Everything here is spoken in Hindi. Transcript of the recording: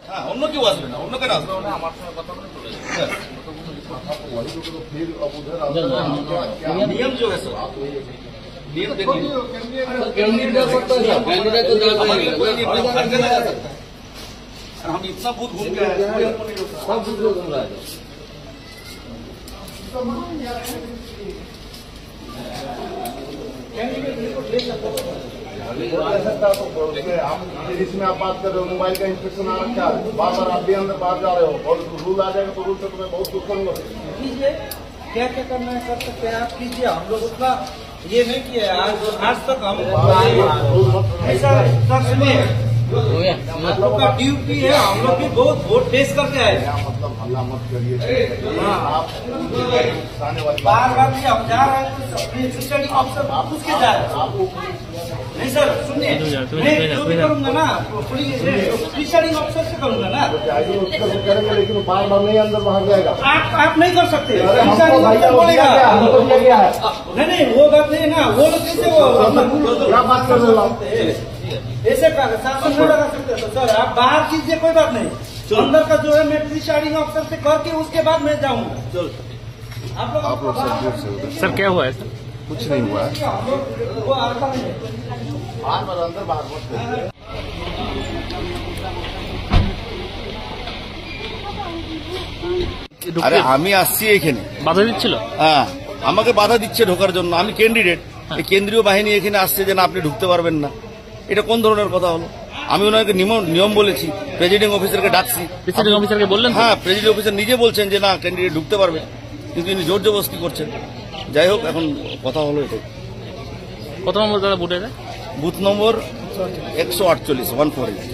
হ্যাঁ, অন্য কেউ আসবে না, অন্য কেন আসবে না, আমার সঙ্গে কথা বলে চলে যাবে। नियम जो है सर, नियम देखिए, हम इतना बूथ घूम के सब बूथ घूम रहा है। इसमें आप बात कर रहे हो, मोबाइल का इंस्पेक्शन आ रखा है, बार बार आप भी अंदर बाहर जा रहे हो और रूल आ जाएगा तो रूल से तुम्हें बहुत दुख होगा। क्या क्या करना है कर सकते हैं आप, कीजिए। हम लोग उतना ये नहीं किया आज तक। हम सुनिए, आपका ड्यूटी है, हम लोग भी बहुत वोट टेस्ट करके आए। मतलब हल्ला मत करिए, बार बार भी हम जा रहे हैं तो रिटर्निंग ऑफिसर पूछ के जा रहे हैं। नहीं सर सुनिए, मैं जो भी करूँगा ना रिटर्निंग ऑफिसर से करूँगा ना, करेंगे लेकिन बार बार नहीं अंदर बाहर जाएगा। आप नहीं कर सकते। नहीं वो बात नहीं है ना, वो लोग कैसे वो क्या बात कर रहे हो आप? ऐसे शासन नहीं लगा सकते। तो सर आप बाहर कीजिए, कोई बात नहीं। अंदर का जो है मैं प्रिसाइडिंग ऑफिसर से करके उसके बाद मैं जाऊंगा। आप लोग सर क्या हुआ है सर? कुछ नहीं हुआ है, वो आता नहीं है। बार बार अंदर बाहर मत करिए। আরে আমি আসছি এখানে, বাধা দিচ্ছিল? হ্যাঁ আমাকে বাধা দিচ্ছে ঢোকার জন্য। আমি ক্যান্ডিডেট, এই কেন্দ্রীয় বাহিনী এখানে আসছে যে না আপনি ঢুকতে পারবেন না। এটা কোন ধরনের কথা হলো? আমি ওনাকে নিয়ম বলেছি, প্রেসিডিং অফিসারকে ডাকছি। প্রেসিডিং অফিসারকে বললেন? হ্যাঁ, প্রেসিডিং অফিসার নিজে বলছেন যে না ক্যান্ডিডেট ঢুকতে পারবে, কিন্তু ইনি জোর জবরদস্তি করছেন। যাই হোক, এখন কথা হলো এটাই। কত নম্বর দাদা বুথে? বুথ নম্বর 148, 148।